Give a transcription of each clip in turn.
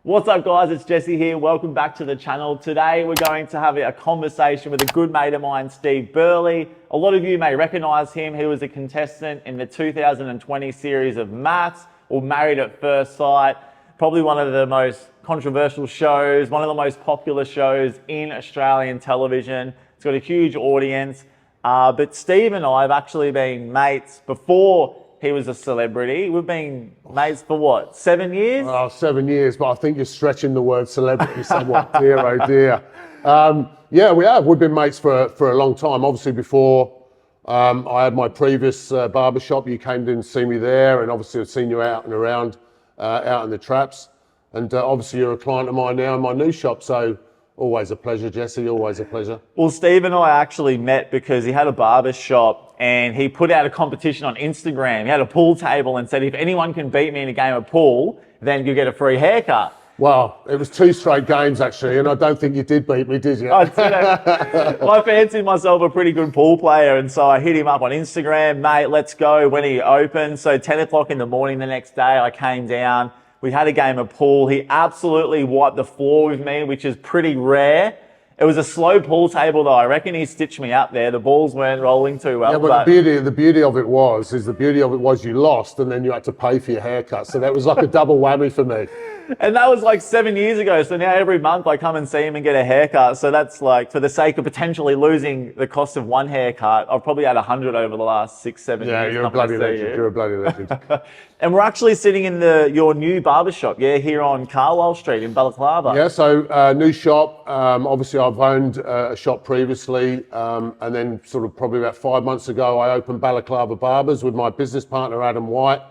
What's up guys, it's Jesse here. Welcome back to the channel. Today we're going to have a conversation with a good mate of mine, Steve Burley. A lot of you may recognize him. He was a contestant in the 2020 series of MAFS, or Married at First Sight. Probably one of the most controversial shows, one of the most popular shows in Australian television. It's got a huge audience. But Steve and I have actually been mates before he was a celebrity. We've been mates for what, 7 years? Oh, 7 years, but I think you're stretching the word celebrity somewhat. Dear, oh dear. Yeah, we have. We've been mates for a long time. Obviously, before I had my previous barber shop, you came in to see me there, and obviously I've seen you out and around, out in the traps. And obviously you're a client of mine now in my new shop, so always a pleasure, Jesse, always a pleasure. Well, Steve and I actually met because he had a barber shop and he put out a competition on Instagram. He had a pool table and said, if anyone can beat me in a game of pool, then you get a free haircut. Well, it was 2 straight games actually, and I don't think you did beat me, did you? I fancied myself a pretty good pool player, and so I hit him up on Instagram, mate, let's go, when are you open? So 10 o'clock in the morning the next day, I came down. We had a game of pool. He absolutely wiped the floor with me, which is pretty rare. It was a slow pool table though. I reckon he stitched me up there. The balls weren't rolling too well. Yeah, but the beauty of it was you lost and then you had to pay for your haircut. So that was like a double whammy for me. And that was like 7 years ago. So now every month I come and see him and get a haircut. So that's like, for the sake of potentially losing the cost of one haircut, I've probably had 100 over the last 6-7 years. Yeah, you're a bloody legend. You're a bloody legend. And we're actually sitting in your new barbershop, here on Carlisle Street in Balaclava. Yeah, so new shop. Obviously I've owned a shop previously, and then sort of probably about 5 months ago, I opened Balaclava Barbers with my business partner, Adam White.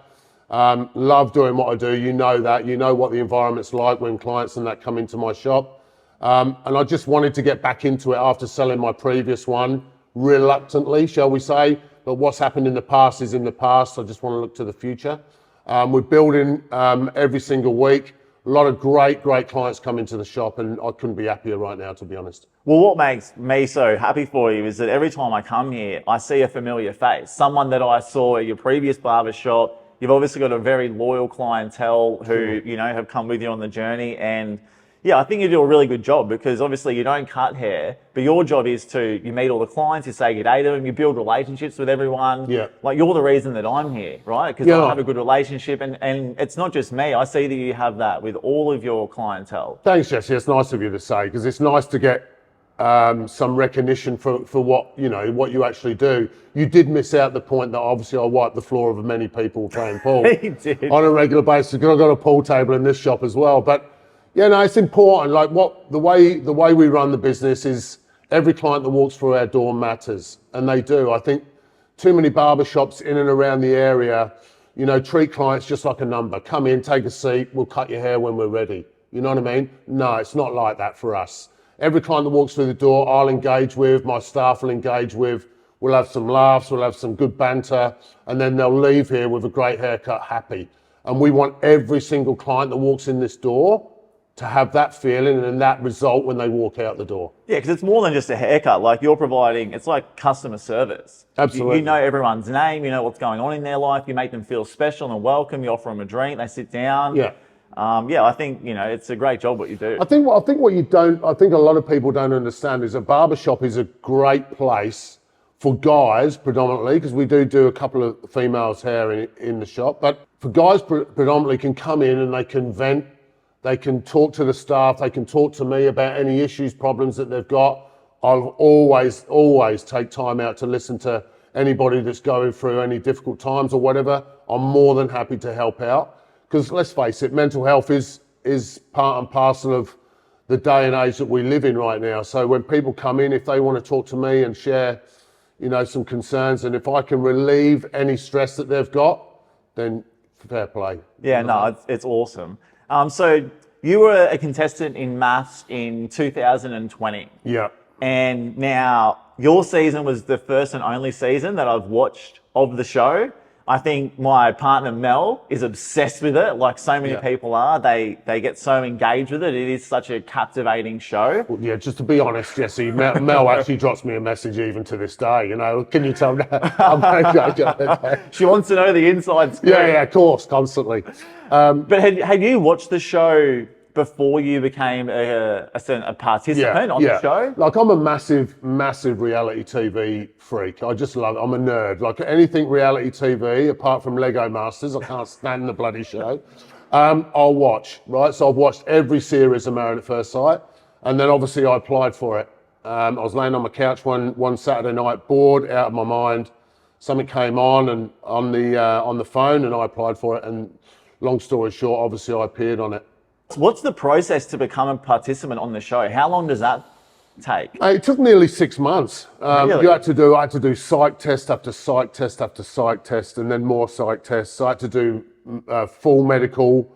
Love doing what I do. You know that. You know what the environment's like when clients and that come into my shop. And I just wanted to get back into it after selling my previous one, reluctantly, shall we say. But what's happened in the past is in the past. I just want to look to the future. We're building every single week. A lot of great clients come into the shop, and I couldn't be happier right now, to be honest. Well, what makes me so happy for you is that every time I come here, I see a familiar face. Someone that I saw at your previous barber shop. You've obviously got a very loyal clientele who, have come with you on the journey. And yeah, I think you do a really good job because obviously you don't cut hair, but your job is you meet all the clients, you say good day to them, you build relationships with everyone. Yeah. Like you're the reason that I'm here, right? Because I have a good relationship, and it's not just me. I see that you have that with all of your clientele. Thanks, Jesse. It's nice of you to say, because it's nice to get some recognition for what you actually do. You did miss out the point that obviously I wiped the floor of many people playing pool on a regular basis. I've got a pool table in this shop as well. But it's important. Like the way we run the business is every client that walks through our door matters, and they do. I think too many barber shops in and around the area, treat clients just like a number. Come in, take a seat, we'll cut your hair when we're ready. You know what I mean? No, it's not like that for us. Every client that walks through the door, I'll engage with, my staff will engage with. We'll have some laughs, we'll have some good banter, and then they'll leave here with a great haircut, happy. And we want every single client that walks in this door to have that feeling and that result when they walk out the door. Yeah, because it's more than just a haircut. Like you're providing, it's like customer service. Absolutely. You know everyone's name, you know what's going on in their life, you make them feel special and welcome, you offer them a drink, they sit down. Yeah. I think, it's a great job what you do. I think a lot of people don't understand is a barbershop is a great place for guys predominantly, because we do a couple of females hair in the shop, but for guys predominantly can come in and they can vent, they can talk to the staff, they can talk to me about any issues, problems that they've got. I'll always take time out to listen to anybody that's going through any difficult times or whatever. I'm more than happy to help out. Because let's face it, mental health is part and parcel of the day and age that we live in right now. So when people come in, if they want to talk to me and share, some concerns, and if I can relieve any stress that they've got, then fair play. Yeah, no, it's awesome. So you were a contestant in MAFS in 2020. Yeah. And now your season was the first and only season that I've watched of the show. I think my partner Mel is obsessed with it, like so many people are. They get so engaged with it. It is such a captivating show. Well, yeah, just to be honest, Jesse, Mel actually drops me a message even to this day. Can you tell me? She wants to know the inside scoop. Yeah, of course, constantly. But had you watched the show before you became a participant on the show? Like I'm a massive reality TV freak. I just love it. I'm a nerd. Like anything reality TV, apart from Lego Masters, I can't stand the bloody show. I'll watch, right? So I've watched every series of Married at First Sight. And then obviously I applied for it. I was laying on my couch one Saturday night, bored out of my mind. Something came on and on the phone, and I applied for it. And long story short, obviously I appeared on it. What's the process to become a participant on the show? How long does that take? It took nearly 6 months. Really? I had to do psych test after psych test after psych test, and then more psych tests. So I had to do full medical,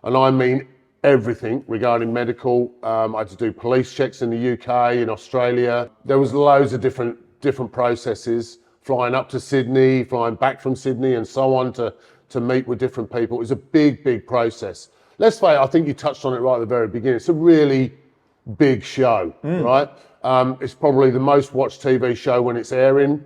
and I mean everything regarding medical. I had to do police checks in the UK, in Australia. There was loads of different processes, flying up to Sydney, flying back from Sydney, and so on to meet with different people. It was a big process. Let's face it, I think you touched on it right at the very beginning. It's a really big show, right? It's probably the most watched TV show when it's airing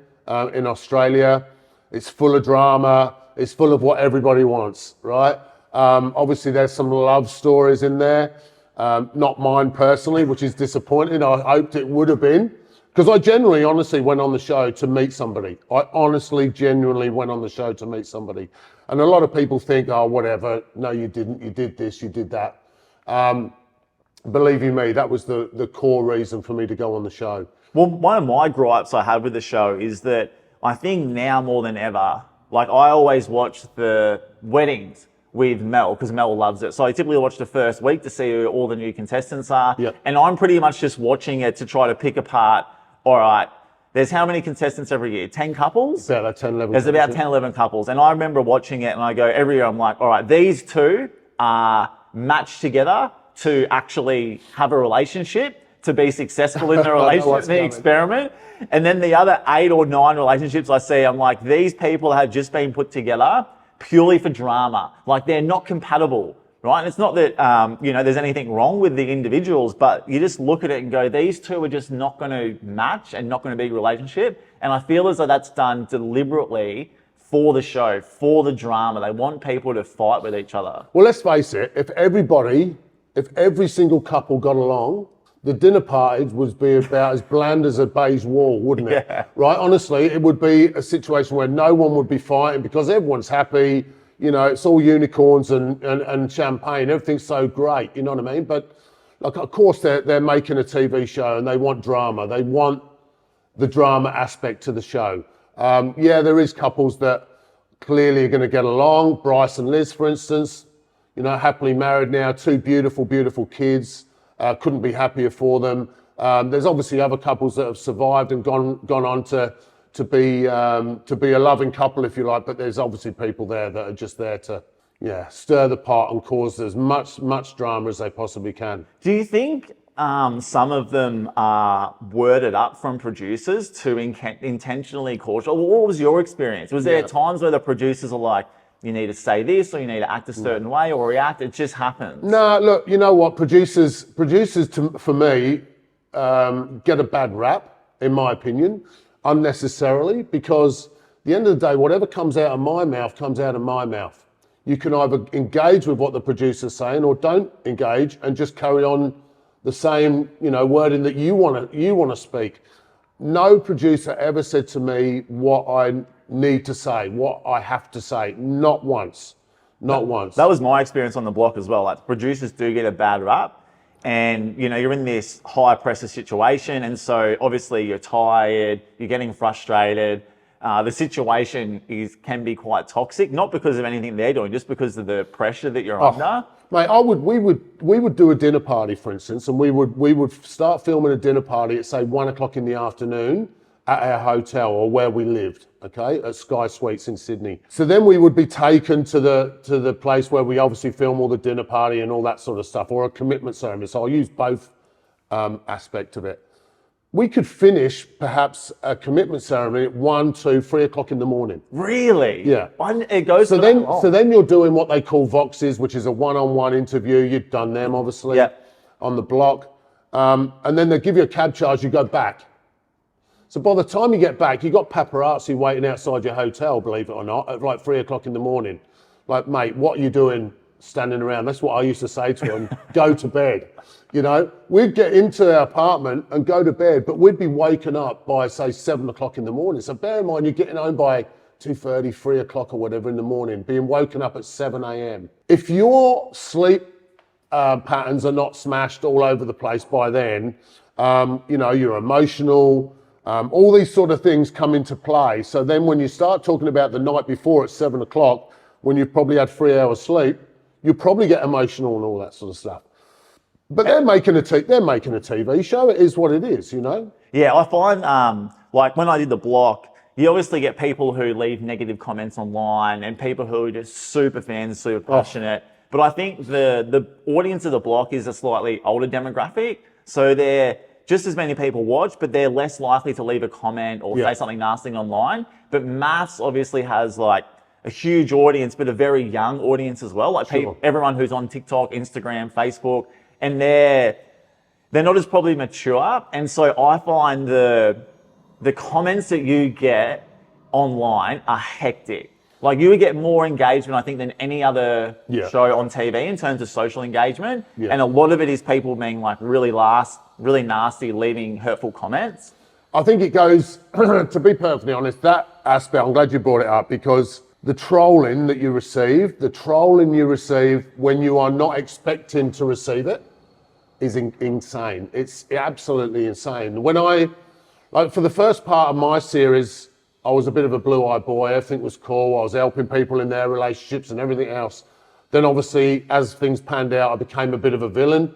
in Australia. It's full of drama. It's full of what everybody wants, right? Obviously, there's some love stories in there. Not mine personally, which is disappointing. I hoped it would have been. Because I genuinely, honestly went on the show to meet somebody. I honestly, genuinely went on the show to meet somebody. And a lot of people think, oh, whatever. No, you didn't. You did this, you did that. Believe you me, that was the core reason for me to go on the show. Well, one of my gripes I have with the show is that I think now more than ever, like I always watch the weddings with Mel because Mel loves it. So I typically watch the first week to see who all the new contestants are. Yep. And I'm pretty much just watching it to try to pick apart, all right, there's how many contestants every year? 10 couples? About 10, 11 There's couples, about 10, 11 couples. And I remember watching it and I go, every year I'm like, all right, these two are matched together to actually have a relationship, to be successful in the relationship, the experiment. And then the other 8 or 9 relationships I see, I'm like, these people have just been put together purely for drama. Like they're not compatible, right? And it's not that, there's anything wrong with the individuals, but you just look at it and go, these two are just not going to match and not going to be a relationship. And I feel as though that's done deliberately for the show, for the drama. They want people to fight with each other. Well, let's face it, if every single couple got along, the dinner party would be about as bland as a beige wall, wouldn't it? Yeah. Right? Honestly, it would be a situation where no one would be fighting because everyone's happy. You know, it's all unicorns and champagne. Everything's so great. You know what I mean? But like, of course, they're making a TV show and they want drama. They want the drama aspect to the show. There is couples that clearly are going to get along. Bryce and Liz, for instance, happily married now, 2 beautiful kids. Couldn't be happier for them. There's obviously other couples that have survived and gone on to be a loving couple, if you like. But there's obviously people there that are just there to stir the pot and cause as much drama as they possibly can. Do you think some of them are worded up from producers to intentionally cause? What was your experience? Was there times where the producers are like, you need to say this, or you need to act a certain way, or react? It just happens. No, look, you know what? Producers, for me, get a bad rap, in my opinion, unnecessarily, because at the end of the day, whatever comes out of my mouth comes out of my mouth. You can either engage with what the producer's saying, or don't engage and just carry on the same, wording that you want to speak. No producer ever said to me what I need to say, what I have to say. Not once. Not once. That was my experience on the block as well. Like producers do get a bad rap, and you're in this high pressure situation, and so obviously you're tired, you're getting frustrated. The situation can be quite toxic, not because of anything they're doing, just because of the pressure that you're under. Mate, we would do a dinner party, for instance, and we would start filming a dinner party at say 1 o'clock in the afternoon at our hotel or where we lived, okay, at Sky Suites in Sydney. So then we would be taken to the place where we obviously film all the dinner party and all that sort of stuff, or a commitment ceremony. So I'll use both aspect of it. We could finish perhaps a commitment ceremony at 1, 2, 3 o'clock in the morning. Really? Yeah. It goes so then you're doing what they call Voxes, which is a one-on-one interview. You've done them, obviously, on the block. And then they give you a cab charge, you go back. So by the time you get back, you've got paparazzi waiting outside your hotel, believe it or not, at like 3 o'clock in the morning. Like, mate, what are you doing standing around. That's what I used to say to them, go to bed. You know, we'd get into our apartment and go to bed, but we'd be waken up by, say, 7 o'clock in the morning. So bear in mind, you're getting home by 2:30, 3 o'clock or whatever in the morning, being woken up at 7 a.m. If your sleep patterns are not smashed all over the place by then, you know, you're emotional, all these sort of things come into play. So then when you start talking about the night before at 7 o'clock, when you've probably had 3 hours sleep, you probably get emotional and all that sort of stuff. But they're making a TV show. It is what it is, you know? Yeah, I find, like when I did the block, you obviously get people who leave negative comments online and people who are just super fans, super passionate. But I think the audience of the block is a slightly older demographic. So they're just as many people watch, but they're less likely to leave a comment or say something nasty online. But MAFS obviously has like a huge audience, but a very young audience as well. Like everyone who's on TikTok, Instagram, Facebook, and they're not as probably mature. And so I find the comments that you get online are hectic. Like you would get more engagement, I think, than any other show on TV in terms of social engagement. And a lot of it is people being like really nasty, leaving hurtful comments. I think it goes, to be perfectly honest, that aspect, I'm glad you brought it up, because the trolling that you receive, when you are not expecting to receive it, is insane. It's absolutely insane. When like for the first part of my series, I was a bit of a blue-eyed boy. Everything was cool. I was helping people in their relationships and everything else. Then obviously, as things panned out, I became a bit of a villain,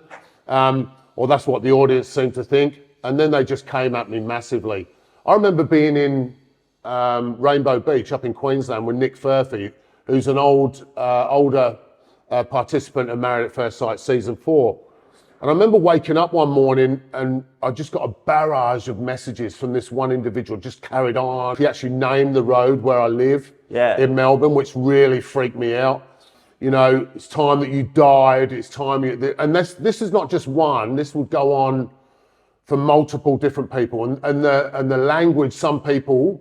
or that's what the audience seemed to think. And then they just came at me massively. I remember being in Rainbow Beach up in Queensland with Nick Furphy, who's an older participant of Married at First Sight season 4. And I remember waking up one morning and I just got a barrage of messages from this one individual, just carried on. He actually named the road where I live in Melbourne, which really freaked me out. You know, it's time that you died, it's time you, and this is not just one, this would go on for multiple different people. And the language, some people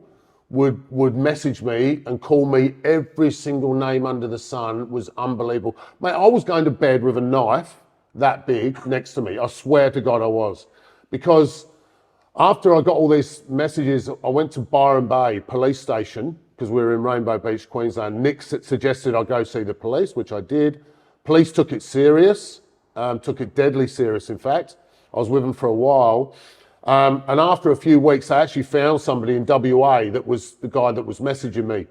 would message me and call me every single name under the sun was unbelievable. Mate, I was going to bed with a knife that big next to me. I swear to God I was. Because after I got all these messages, I went to Byron Bay police station, because we were in Rainbow Beach, Queensland. Nick suggested I go see the police, which I did. Police took it serious, took it deadly serious, in fact. I was with them for a while. And after a few weeks, I actually found somebody in WA that was the guy that was messaging me.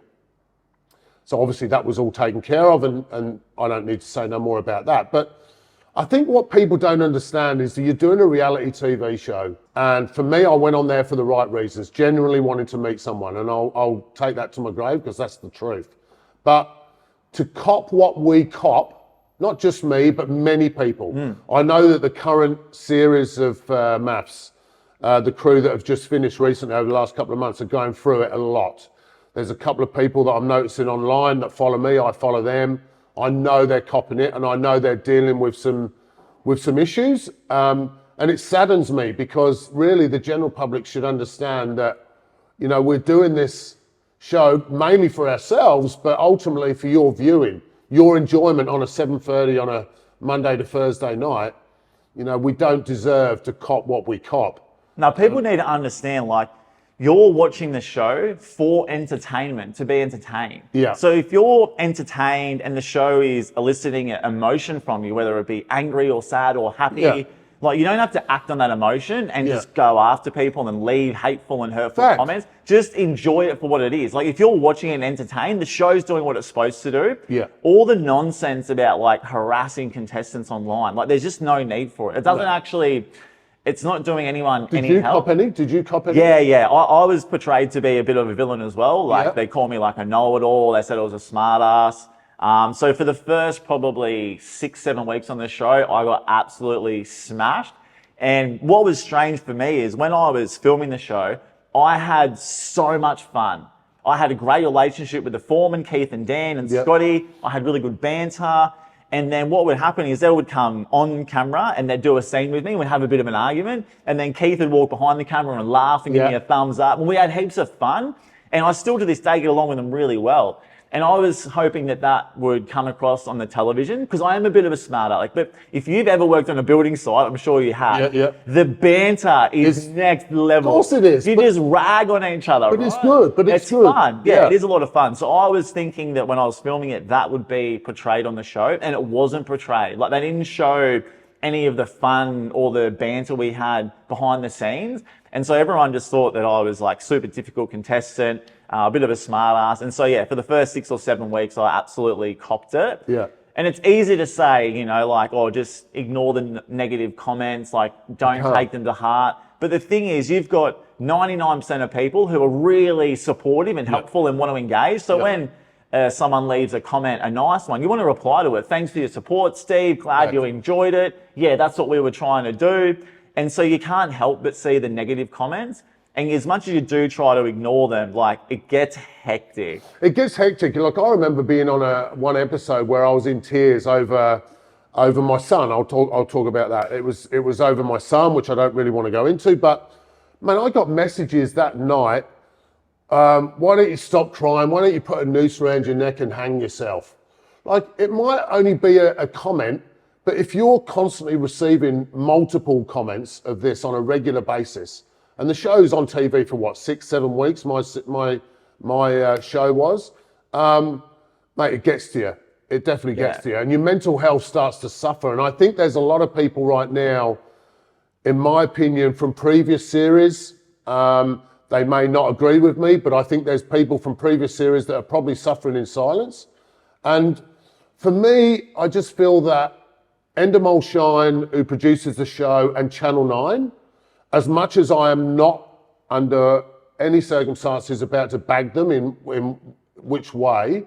So obviously that was all taken care of, and I don't need to say no more about that. But I think what people don't understand is that you're doing a reality TV show. And for me, I went on there for the right reasons, genuinely wanting to meet someone. And I'll take that to my grave because that's the truth. But to cop what we cop, not just me, but many people. I know that the current series of MAFS, the crew that have just finished recently over the last couple of months, are going through it a lot. There's a couple of people that I'm noticing online that follow me, I follow them. I know they're copping it, and I know they're dealing with some issues. And it saddens me because really the general public should understand that, you know, we're doing this show mainly for ourselves, but ultimately for your viewing, your enjoyment on a 7:30 on a Monday to Thursday night. You know, we don't deserve to cop what we cop. Now, people need to understand, like, you're watching the show for entertainment, to be entertained. Yeah. So if you're entertained and the show is eliciting emotion from you, whether it be angry or sad or happy, like you don't have to act on that emotion and just go after people and leave hateful and hurtful comments. Just enjoy it for what it is. Like if you're watching and entertained, the show's doing what it's supposed to do. Yeah. All the nonsense about like harassing contestants online, like there's just no need for it. It doesn't actually... It's not doing anyone any help. Did you cop any? Yeah. I was portrayed to be a bit of a villain as well. Like they call me like a know-it-all. They said I was a smart ass. So for the first probably 6-7 weeks on the show, I got absolutely smashed. And what was strange for me is when I was filming the show, I had so much fun. I had a great relationship with the foreman, Keith and Dan and Scotty. I had really good banter. And then what would happen is they would come on camera and they'd do a scene with me. We'd have a bit of an argument. And then Keith would walk behind the camera and laugh and give me a thumbs up. And we had heaps of fun. And I still to this day get along with them really well. And I was hoping that that would come across on the television because I am a bit of a smart aleck. But if you've ever worked on a building site, I'm sure you have. Yeah. The banter is next level. Of course it is. You just rag on each other. But it's good. But it's good. Fun. Yeah, it is a lot of fun. So I was thinking that when I was filming it, that would be portrayed on the show, and it wasn't portrayed. Like they didn't show any of the fun or the banter we had behind the scenes. And so everyone just thought that I was like super difficult contestant, a bit of a smart ass. And so, yeah, for the first 6 or 7 weeks, I absolutely copped it. Yeah. And it's easy to say, you know, like, oh, just ignore the negative comments, like don't take them to heart. But the thing is, you've got 99% of people who are really supportive and helpful and want to engage. So when someone leaves a comment, a nice one, you want to reply to it. Thanks for your support, Steve. Glad you enjoyed it. Yeah, that's what we were trying to do. And so you can't help but see the negative comments. And as much as you do try to ignore them, like it gets hectic. It gets hectic. Like I remember being on one episode where I was in tears over my son. I'll talk about that. It was over my son, which I don't really want to go into. But man, I got messages that night. Why don't you stop crying? Why don't you put a noose around your neck and hang yourself? Like it might only be a comment, but if you're constantly receiving multiple comments of this on a regular basis, and the show's on TV for what, 6-7 weeks, my show was, mate, it gets to you. It definitely gets to you. And your mental health starts to suffer. And I think there's a lot of people right now, in my opinion, from previous series, they may not agree with me, but I think there's people from previous series that are probably suffering in silence. And for me, I just feel that Endemol Shine, who produces the show, and Channel 9, as much as I am not under any circumstances about to bag them in which way,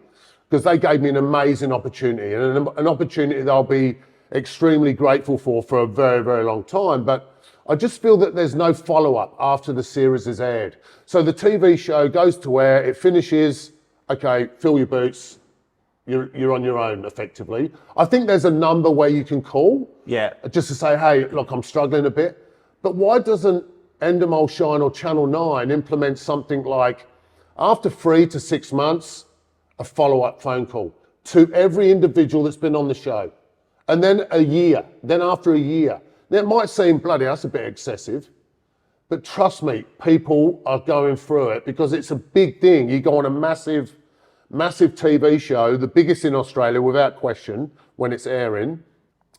because they gave me an amazing opportunity and an opportunity that I'll be extremely grateful for a very, very long time. But I just feel that there's no follow-up after the series is aired. So the TV show goes to air, it finishes, okay, fill your boots, you're on your own, effectively. I think there's a number where you can call, just to say, hey, look, I'm struggling a bit. But why doesn't Endemol Shine or Channel 9 implement something like, after 3 to 6 months, a follow-up phone call to every individual that's been on the show? And then a year, then after a year. Now, it might seem, bloody, that's a bit excessive. But trust me, people are going through it because it's a big thing. You go on a massive TV show, the biggest in Australia, without question, when it's airing.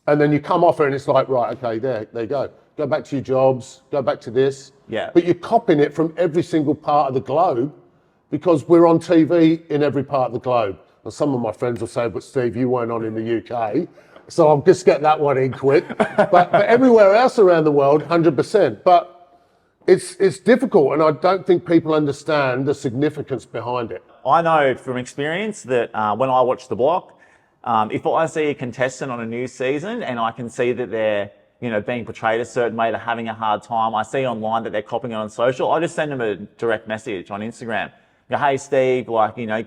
And then you come off it and it's like, right, okay, there you go. Go back to your jobs, go back to this. Yeah. But you're copying it from every single part of the globe because we're on TV in every part of the globe. And some of my friends will say, but Steve, you weren't on in the UK. So I'll just get that one in quick. but everywhere else around the world, 100%. But it's difficult, and I don't think people understand the significance behind it. I know from experience that when I watch The Block, if I see a contestant on a new season and I can see that they're being portrayed a certain way, they're having a hard time, I see online that they're copying it on social, I just send them a direct message on Instagram. Go, hey Steve,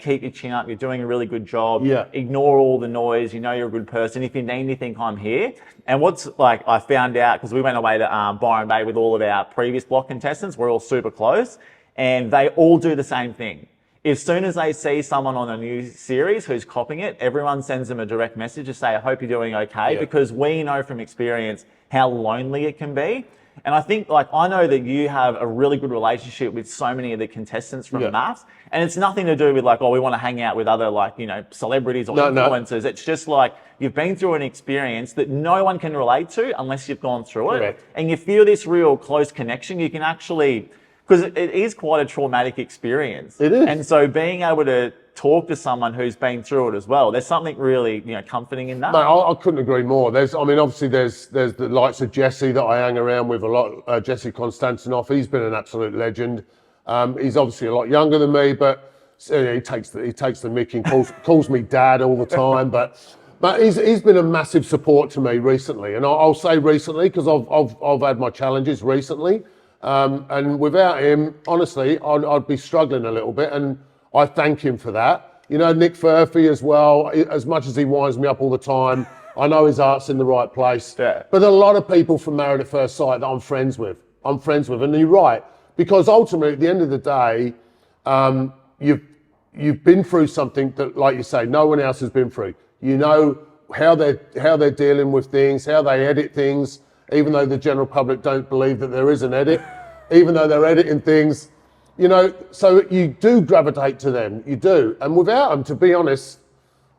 keep your chin up, you're doing a really good job. Yeah. Ignore all the noise, you're a good person. If you need anything, I'm here. And what's I found out, because we went away to Byron Bay with all of our previous Block contestants, we're all super close, and they all do the same thing. As soon as they see someone on a new series who's copying it, everyone sends them a direct message to say, I hope you're doing okay, because we know from experience how lonely it can be. And I think, I know that you have a really good relationship with so many of the contestants from MAFS, and it's nothing to do with we want to hang out with other celebrities or influencers. It's just you've been through an experience that no one can relate to unless you've gone through it. And you feel this real close connection. You can actually, because it is quite a traumatic experience. It is. And so being able to talk to someone who's been through it as well, there's something really comforting in that. No, I couldn't agree more. Obviously there's the likes of Jesse that I hang around with a lot. Jesse Konstantinov, he's been an absolute legend. He's obviously a lot younger than me, but he takes the mick and calls me dad all the time. But he's been a massive support to me recently, and I'll say recently because I've had my challenges recently. And without him, honestly, I'd be struggling a little bit, and I thank him for that. Nick Furphy as well, as much as he winds me up all the time, I know his heart's in the right place. Yeah. But there are a lot of people from Married at First Sight that I'm friends with. And you're right, because ultimately, at the end of the day, you've been through something that, like you say, no one else has been through. You know how they're dealing with things, how they edit things, even though the general public don't believe that there is an edit, even though they're editing things, you know, so you do gravitate to them, you do. And without them, to be honest,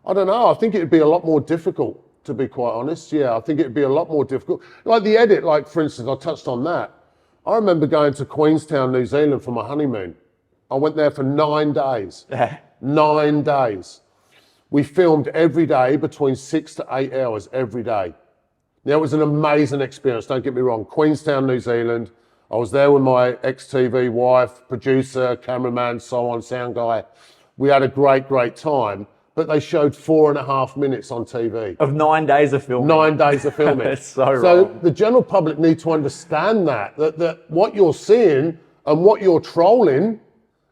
I don't know, I think it'd be a lot more difficult, to be quite honest. Yeah, I think it'd be a lot more difficult. Like the edit, like for instance, I touched on that. I remember going to Queenstown, New Zealand for my honeymoon. I went there for 9 days. 9 days. We filmed every day between 6 to 8 hours every day. Now, it was an amazing experience, don't get me wrong. Queenstown, New Zealand. I was there with my ex-TV wife, producer, cameraman, so on, sound guy. We had a great, great time, but they showed 4.5 minutes on TV. Of 9 days of filming. 9 days of filming. That's so wrong. The general public need to understand that what you're seeing and what you're trolling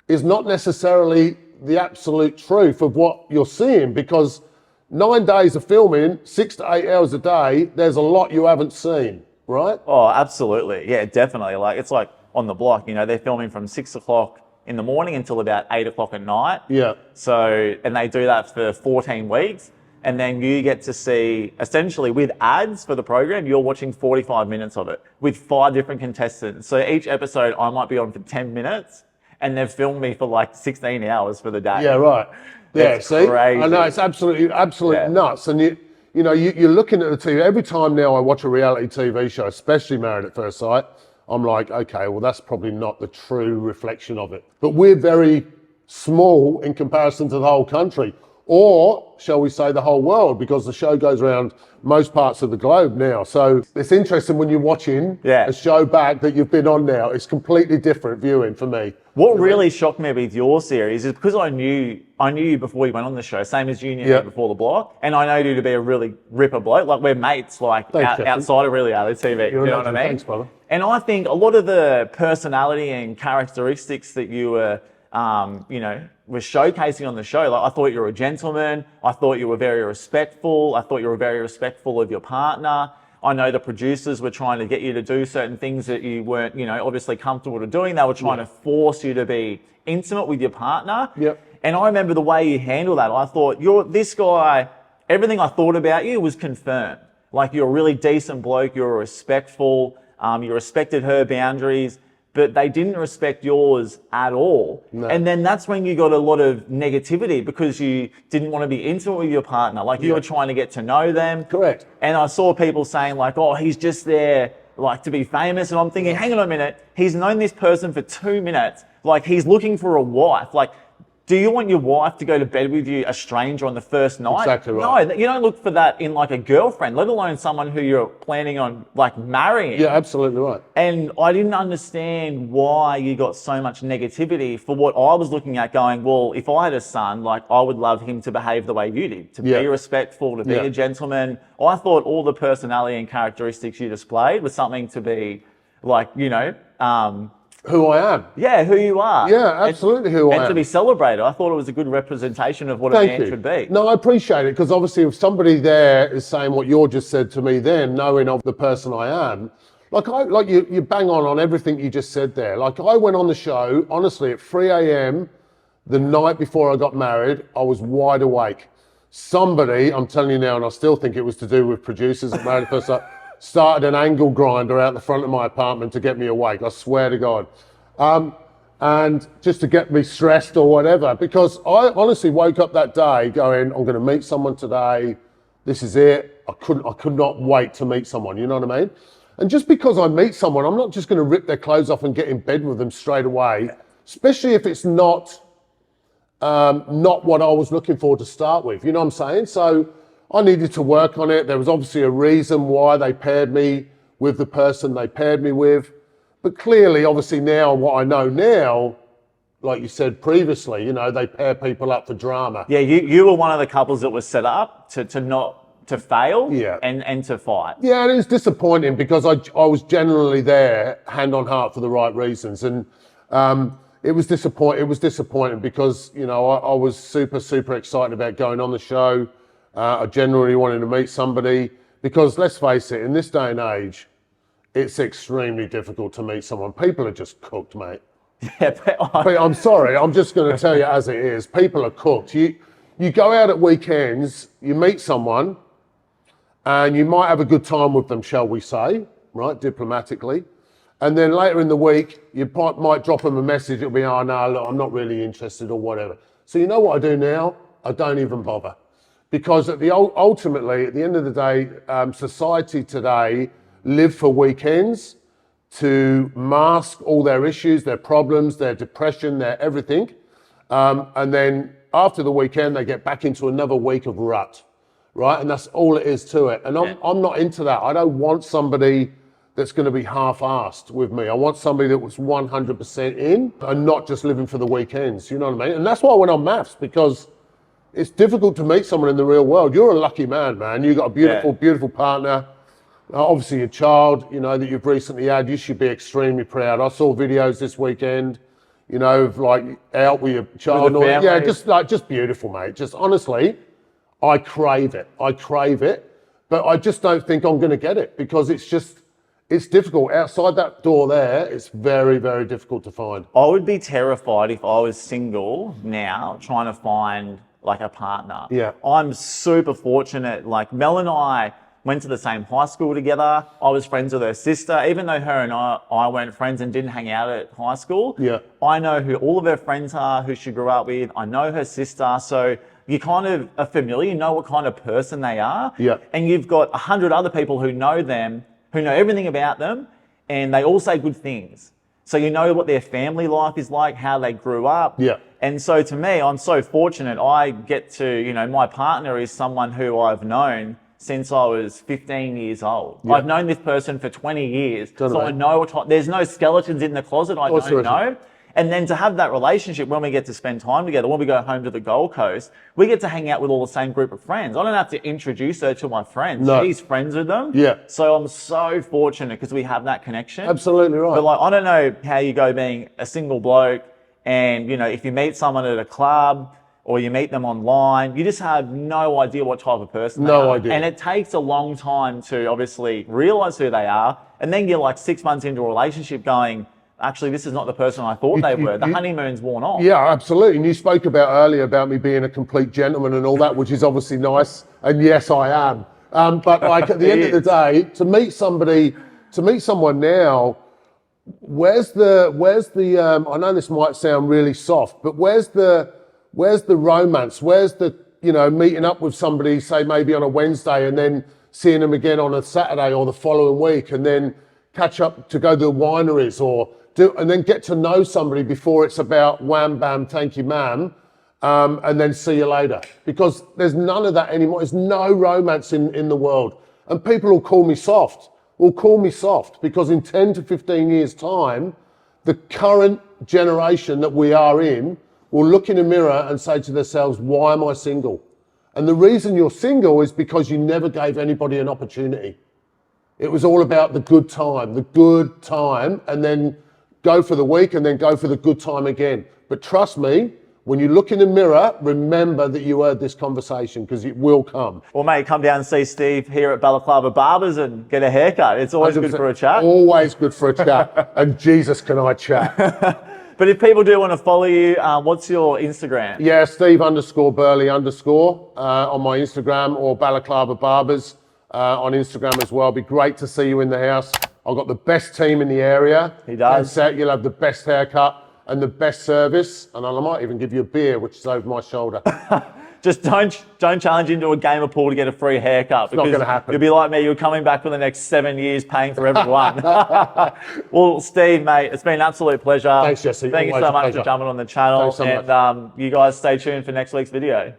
is not necessarily the absolute truth of what you're seeing, because 9 days of filming, 6 to 8 hours a day, there's a lot you haven't seen, right? Oh, absolutely. Yeah, definitely. Like, it's like on the block, you know, they're filming from 6 o'clock in the morning until about 8 o'clock at night. Yeah. So, and they do that for 14 weeks. And then you get to see, essentially with ads for the program, you're watching 45 minutes of it with 5 different contestants. So each episode I might be on for 10 minutes and they've filmed me for like 16 hours for the day. Yeah, right. Yeah, it's see? crazy. I know, it's absolutely nuts. And you know, you're looking at the TV. Every time now I watch a reality TV show, especially Married at First Sight, I'm like, okay, well, that's probably not the true reflection of it. But we're very small in comparison to the whole country, or shall we say the whole world, because the show goes around most parts of the globe now. So it's interesting when you're watching a show back that you've been on now. It's completely different viewing for me. What really shocked me with your series is because I knew you before you went on the show, same as you knew me before the block, and I know you to be a really ripper bloke. Like, we're mates, like outside of reality TV. You know what I mean? Thanks, brother. And I think a lot of the personality and characteristics that you were, you know, were showcasing on the show. Like, I thought you were a gentleman. I thought you were very respectful. I thought you were very respectful of your partner. I know the producers were trying to get you to do certain things that you weren't, you know, obviously comfortable to doing. They were trying to force you to be intimate with your partner. Yep. And I remember the way you handle that. I thought, this guy, everything I thought about you was confirmed. Like, you're a really decent bloke. You're respectful. You respected her boundaries, but they didn't respect yours at all. No. And then that's when you got a lot of negativity because you didn't want to be intimate with your partner. Like, you were trying to get to know them. Correct. And I saw people saying like, oh, he's just there like to be famous. And I'm thinking, hang on a minute. He's known this person for 2 minutes. Like, he's looking for a wife. Like, do you want your wife to go to bed with you, a stranger, on the first night? Exactly right. No, you don't look for that in like a girlfriend, let alone someone who you're planning on like marrying. Yeah, absolutely right. And I didn't understand why you got so much negativity for what I was looking at, going, well, if I had a son, like, I would love him to behave the way you did, to be respectful, to be a gentleman. I thought all the personality and characteristics you displayed was something to be like, you know, who I am. Yeah, who you are. Yeah, absolutely who I am. And to be celebrated. I thought it was a good representation of what a man should be. No, I appreciate it, because obviously if somebody there is saying what you just said to me then, knowing of the person I am, like you bang on everything you just said there. Like, I went on the show, honestly, at 3 a.m. the night before I got married. I was wide awake. Somebody, I'm telling you now, and I still think it was to do with producers at Married at First Sight, started an angle grinder out the front of my apartment to get me awake. I swear to God. And just to get me stressed or whatever, because I honestly woke up that day going, I'm going to meet someone today. This is it. I could not wait to meet someone. You know what I mean? And just because I meet someone, I'm not just going to rip their clothes off and get in bed with them straight away, especially if it's not what I was looking for to start with. You know what I'm saying? So I needed to work on it. There was obviously a reason why they paired me with the person they paired me with. But clearly, obviously now, what I know now, like you said previously, you know, they pair people up for drama. Yeah, you were one of the couples that was set up to fail and to fight. Yeah, and it was disappointing because I was generally there, hand on heart, for the right reasons. And it was disappointing because, you know, I was super excited about going on the show. I genuinely wanted to meet somebody because, let's face it, in this day and age, it's extremely difficult to meet someone. People are just cooked, mate. Yeah, But I'm sorry, I'm just going to tell you as it is. People are cooked. You go out at weekends, you meet someone, and you might have a good time with them, shall we say, right, diplomatically. And then later in the week, you might drop them a message. It'll be, oh no, look, I'm not really interested or whatever. So you know what I do now? I don't even bother. Because ultimately, at the end of the day, society today live for weekends to mask all their issues, their problems, their depression, their everything. And then after the weekend, they get back into another week of rut, right? And that's all it is to it. And I'm not into that. I don't want somebody that's going to be half-assed with me. I want somebody that was 100% in and not just living for the weekends, you know what I mean? And that's why I went on MAFS, because it's difficult to meet someone in the real world. You're a lucky man. You've got a beautiful, beautiful partner. Obviously, a child, you know, that you've recently had. You should be extremely proud. I saw videos this weekend, you know, of like out with your child. With just beautiful, mate. Just honestly, I crave it. But I just don't think I'm going to get it, because it's difficult. Outside that door there, it's very, very difficult to find. I would be terrified if I was single now, trying to find like a partner. Yeah. I'm super fortunate. Like Mel and I went to the same high school together. I was friends with her sister, even though her and I weren't friends and didn't hang out at high school. Yeah. I know who all of her friends are, who she grew up with. I know her sister. So you kind of are familiar, you know what kind of person they are. Yeah. And you've got 100 other people who know them, who know everything about them, and they all say good things. So you know what their family life is like, how they grew up. Yeah. And so to me, I'm so fortunate. I get to, you know, my partner is someone who I've known since I was 15 years old. Yeah. I've known this person for 20 years. So I know there's no skeletons in the closet I don't know. And then to have that relationship when we get to spend time together, when we go home to the Gold Coast, we get to hang out with all the same group of friends. I don't have to introduce her to my friends. No. She's friends with them. Yeah. So I'm so fortunate because we have that connection. Absolutely right. But like, I don't know how you go being a single bloke and, you know, if you meet someone at a club or you meet them online, you just have no idea what type of person they are. No idea. And it takes a long time to obviously realize who they are. And then you're like 6 months into a relationship going, actually, this is not the person I thought they were. The honeymoon's worn off. Yeah, absolutely. And you spoke about earlier about me being a complete gentleman and all that, which is obviously nice. And yes, I am. But like at the end of the day, to meet someone now, where's the I know this might sound really soft, but where's the romance? Where's the, you know, meeting up with somebody, say maybe on a Wednesday and then seeing them again on a Saturday or the following week, and then catch up to go to the wineries and then get to know somebody before it's about wham, bam, thank you, ma'am, and then see you later. Because there's none of that anymore. There's no romance in the world. And people will call me soft. Because in 10 to 15 years' time, the current generation that we are in will look in a mirror and say to themselves, why am I single? And the reason you're single is because you never gave anybody an opportunity. It was all about the good time, and then go for the week and then go for the good time again. But trust me, when you look in the mirror, remember that you heard this conversation, because it will come. Well, mate, come down and see Steve here at Balaclava Barbers and get a haircut. It's always good for a chat. Always good for a chat. And Jesus, can I chat? But if people do want to follow you, what's your Instagram? Yeah, Steve_Burley_ on my Instagram, or Balaclava Barbers on Instagram as well. Be great to see you in the house. I've got the best team in the area. He does. You'll have the best haircut and the best service, and I might even give you a beer, which is over my shoulder. Just don't challenge into a game of pool to get a free haircut. It's not going to happen. You'll be like me, you're coming back for the next 7 years paying for everyone. Well, Steve, mate, it's been an absolute pleasure. Thanks, Jesse. Thank you so much for jumping on the channel. Thanks so much. And you guys stay tuned for next week's video.